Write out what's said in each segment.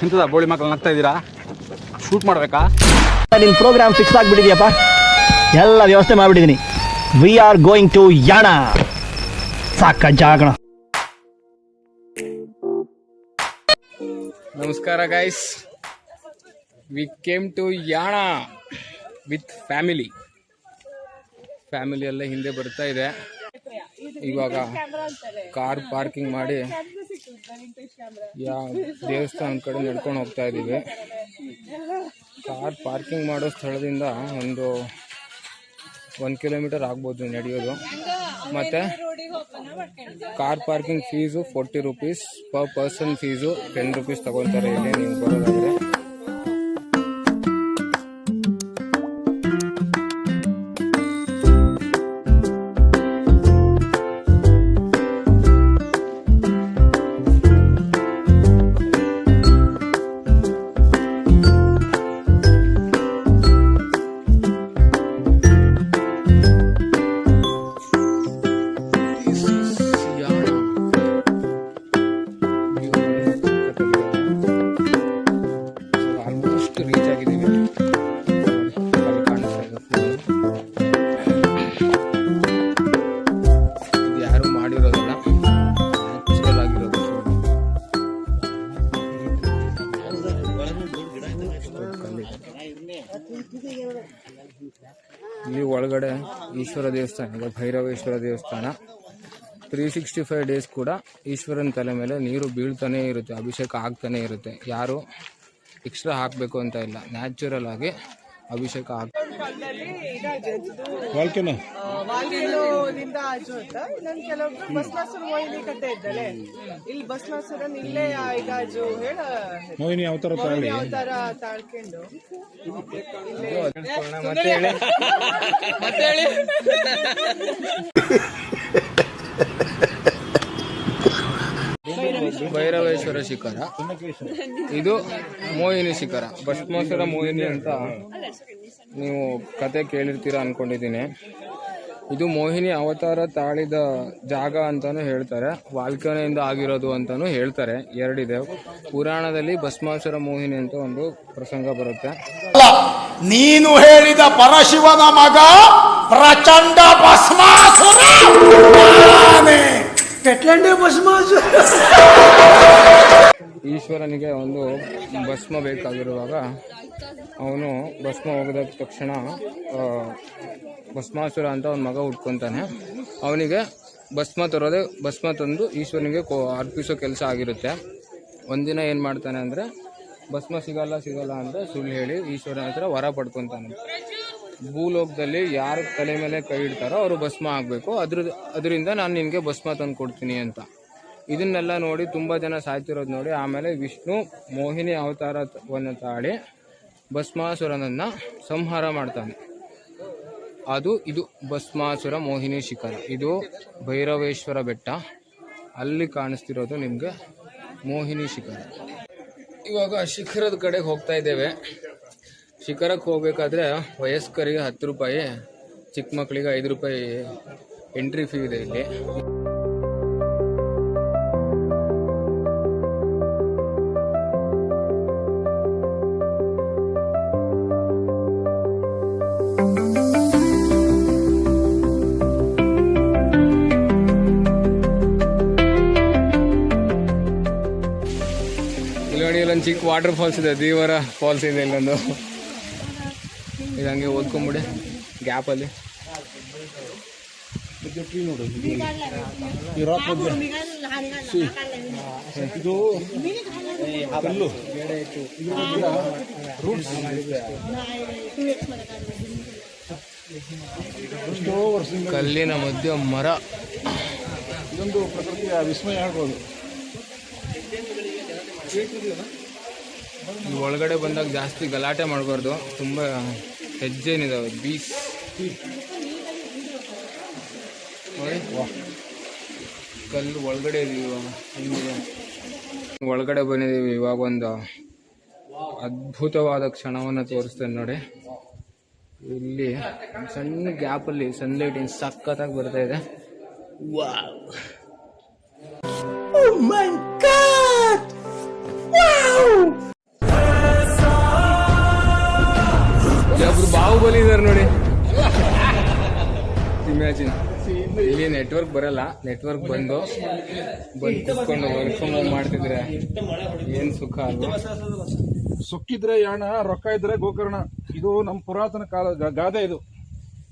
ಎಂತದ ಬೋಳಿ ಮಕ್ಕಳು ನಗ್ತಾ ಇದ್ದೀರಾ? ಶೂಟ್ ಮಾಡಬೇಕಾ? ನಿನ್ನ ಪ್ರೋಗ್ರಾಮ್ ಫಿಕ್ಸ್ ಆಗಿಬಿಟ್ಟಿದ್ಯಪ್ಪ, ಎಲ್ಲ ವ್ಯವಸ್ಥೆ ಮಾಡಿಬಿಟ್ಟಿದ್ದೀನಿ. We are going to Yana. ಸಾಕ ಜಾಗಣ. ನಮಸ್ಕಾರ guys, we came to Yana with family ಎಲ್ಲ ಹಿಂದೆ ಬರ್ತಾ ಇದೆ. ಇವಾಗ ಕಾರ್ ಪಾರ್ಕಿಂಗ್ ಮಾಡಿ ದೇವಸ್ಥಾನ ಕಡೆ ನಡ್ಕೊಂಡು ಹೋಗ್ತಾ ಇದ್ದೀವಿ. ಕಾರ್ ಪಾರ್ಕಿಂಗ್ ಮಾಡೋ ಸ್ಥಳದಿಂದ ಒಂದು 1 ಕಿಲೋಮೀಟರ್ ಆಗ್ಬೋದು ನಡೆಯೋದು. ಮತ್ತು car parking fees 40 rupees per person. Fees 10 rupees ತಗೊತಾರೆ ಇಲ್ಲಿ ನೀವು ಬರೋದಾದರೆ. ಇಲ್ಲಿ ಒಳಗಡೆ ಈಶ್ವರ ದೇವಸ್ಥಾನ ಇದೆ, ಭೈರವೇಶ್ವರ ದೇವಸ್ಥಾನ. 365 ಡೇಸ್ ಕೂಡ ಈಶ್ವರನ ತಲೆ ಮೇಲೆ ನೀರು ಬೀಳ್ತಾನೆ ಇರುತ್ತೆ, ಅಭಿಷೇಕ ಆಗ್ತಾನೆ ಇರುತ್ತೆ. ಯಾರು ಎಕ್ಸ್ಟ್ರಾ ಹಾಕಬೇಕು ಅಂತ ಇಲ್ಲ, ನ್ಯಾಚುರಲ್ ಆಗಿ ಅಭಿಷೇಕ ಮೋಹಿನಿ ಅವತಾರ ತಾಳ್ಕೊಂಡು ಭೈರವೇಶ್ವರ ಶಿಖರ, ಇದು ಮೋಹಿನಿ ಶಿಖರ. ಭಸ್ಮಾಸುರ ಮೋಹಿನಿ ಅಂತ ನೀವು ಕತೆ ಕೇಳಿರ್ತೀರ ಅನ್ಕೊಂಡಿದ್ದೀನಿ. ಇದು ಮೋಹಿನಿ ಅವತಾರ ತಾಳಿದ ಜಾಗ ಅಂತಾನು ಹೇಳ್ತಾರೆ, ವಾಲ್ಕನೆಯಿಂದ ಆಗಿರೋದು ಅಂತಾನು ಹೇಳ್ತಾರೆ. ಎರಡಿದೆ. ಪುರಾಣದಲ್ಲಿ ಭಸ್ಮಾಸುರ ಮೋಹಿನಿ ಅಂತ ಒಂದು ಪ್ರಸಂಗ ಬರುತ್ತೆ. ನೀನು ಹೇಳಿದ ಪರಶಿವನ ಮಗ ಪ್ರಚಂಡ ಭಸ್ಮಾಸುರ. ಈಶ್ವರನಿಗೆ ಒಂದು ಭಸ್ಮ ಬೇಕಾಗಿರುವಾಗ ಅವನು ಭಸ್ಮ ಹೋಗದ ತಕ್ಷಣ ಭಸ್ಮಾಸುರ ಅಂತ ಅವನ ಮಗ ಹುಟ್ಕೊತಾನೆ. ಅವನಿಗೆ ಭಸ್ಮ ತಂದು ಈಶ್ವರನಿಗೆ ಅರ್ಪಿಸೋ ಕೆಲಸ ಆಗಿರುತ್ತೆ. ಒಂದಿನ ಏನು ಮಾಡ್ತಾನೆ ಅಂದರೆ, ಭಸ್ಮ ಸಿಗಲ್ಲ ಅಂದರೆ ಸುಳ್ಳು ಹೇಳಿ ಈಶ್ವರನ ಹತ್ರ ವರ ಪಡ್ಕೊತಾನೆ. ಭೂಲೋಕದಲ್ಲಿ ಯಾರ ತಲೆ ಮೇಲೆ ಕೈ ಇಡ್ತಾರೋ ಅವರು ಭಸ್ಮ ಆಗಬೇಕು, ಅದರಿಂದ ನಾನು ನಿನಗೆ ಭಸ್ಮ ತಂದು ಕೊಡ್ತೀನಿ ಅಂತ. ಇದನ್ನೆಲ್ಲ ನೋಡಿ ತುಂಬ ಜನ ಸಾಯ್ತಿರೋದು ನೋಡಿ ಆಮೇಲೆ ವಿಷ್ಣು ಮೋಹಿನಿ ಅವತಾರವನ್ನು ತಾಳಿ ಭಸ್ಮಾಸುರನನ್ನು ಸಂಹಾರ ಮಾಡ್ತಾನೆ. ಇದು ಭಸ್ಮಾಸುರ ಮೋಹಿನಿ ಶಿಖರ. ಇದು ಭೈರವೇಶ್ವರ ಬೆಟ್ಟ, ಅಲ್ಲಿ ಕಾಣಿಸ್ತಿರೋದು ನಿಮಗೆ ಮೋಹಿನಿ ಶಿಖರ. ಇವಾಗ ಶಿಖರದ ಕಡೆಗೆ ಹೋಗ್ತಾ ಇದ್ದೇವೆ. ಶಿಖರಕ್ಕೆ ಹೋಗ್ಬೇಕಾದ್ರೆ ವಯಸ್ಕರಿಗೆ 10 ರೂಪಾಯಿ, ಚಿಕ್ಕ ಮಕ್ಕಳಿಗೆ 5 ರೂಪಾಯಿ ಎಂಟ್ರಿ ಫೀ ಇದೆ ಇಲ್ಲಿ. ಇಲ್ಲೊಂದು ಚಿಕ್ಕ ವಾಟರ್ ಫಾಲ್ಸ್ ಇದೆ, ದೇವರ ಫಾಲ್ಸ್ ಇದೆ ಇಲ್ಲೊಂದು. ಇದು ಹಂಗೆ ಓದ್ಕೊಂಬಿಡಿ ಗ್ಯಾಪಲ್ಲಿ. ಕಲ್ಲಿನ ಮಧ್ಯ ಮರ. ಇದೊಂದು ಪ್ರಕೃತಿಯ ವಿಸ್ಮಯ ಆಗ್ಬೋದು. ಒಳಗಡೆ ಬಂದಾಗ ಜಾಸ್ತಿ ಗಲಾಟೆ ಮಾಡಬಾರ್ದು, ತುಂಬ ಹೆಜ್ಜೆನಿದಾವೆ, ಬೀಸ್. ಕಲ್ಲು ಒಳಗಡೆ ಇದೀವಿ, ಒಳಗಡೆ ಬಂದಿದ್ದೀವಿ. ಇವಾಗ ಒಂದು ಅದ್ಭುತವಾದ ಕ್ಷಣವನ್ನು ತೋರಿಸ್ತೇನೆ ನೋಡಿ. ಇಲ್ಲಿ ಸಣ್ಣ ಗ್ಯಾಪಲ್ಲಿ ಸನ್ಲೈಟ್ ಸಖತ್ತಾಗಿ ಬರ್ತಾ ಇದೆ. ವಾವ್, ಓ ಮೈ ಗಾಡ್, ವಾವ್. ಒಬ್ರು ಬಾಹುಬಲಿ ಇದಾರೆ ನೋಡಿ. ಇಮ್ಯಾಜಿನ್ ಇಲ್ಲಿ ನೆಟ್ವರ್ಕ್ ಬರಲ್ಲ, ನೆಟ್ವರ್ಕ್ ಬಂದು ಕುತ್ಕೊಂಡು ವರ್ಕ್ ಫ್ರಮ್ ಹೋಮ್ ಮಾಡ್ತಿದ್ರೆ ಏನ್ ಸುಖ ಅಲ್ವಾ. ಸುಕ್ಕಿದ್ರೆ ಯಾಣ, ರೊಕ್ಕ ಇದ್ರೆ ಗೋಕರ್ಣ. ಇದು ನಮ್ಮ ಪುರಾತನ ಕಾಲ ಗಾದೆ.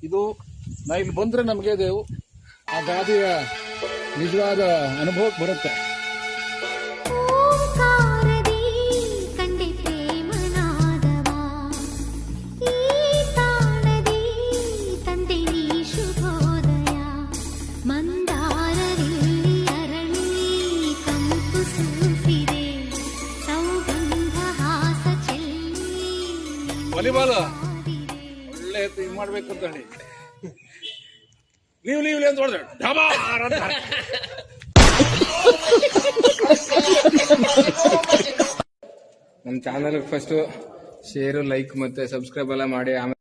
ಇದು ನಾ ಇಲ್ಲಿ ಬಂದ್ರೆ ನಮಗೆ ದೇವು ಆ ಗಾದೆಯ ನಿಜವಾದ ಅನುಭವಕ್ಕೆ ಬರುತ್ತೆ. ಓಂಕಾರದಿ ಕಂಡೆ ಪ್ರೇಮನಾದವ, ಈ ತಾಣದಿ ತಂದೆ ನೀ ಶುಭೋದಯ. ಮಂದಾರದಲ್ಲಿ ಅರಳಿ ಕಂಪು ಸೂಸಿದೆ, ಸೌಗಂಧ ಹಾಸ ಚೆಲ್ಲಿ ವಾಲಿಬಾಲ್ ಒಳ್ಳೆ ಇದು ಮಾಡ್ಬೇಕು ಅಂತ ಹೇಳಿ ಲೀವ್ ಅಂತ ಹೊಡೆದ್ರೆ ಡಬಾರ್ ಅಂತ. ನಮ್ಮ ಚಾನಲ್ ಫಸ್ಟ್ ಶೇರು, ಲೈಕ್ ಮತ್ತೆ ಸಬ್ಸ್ಕ್ರೈಬ್ ಎಲ್ಲ ಮಾಡಿ. ಆಮೇಲೆ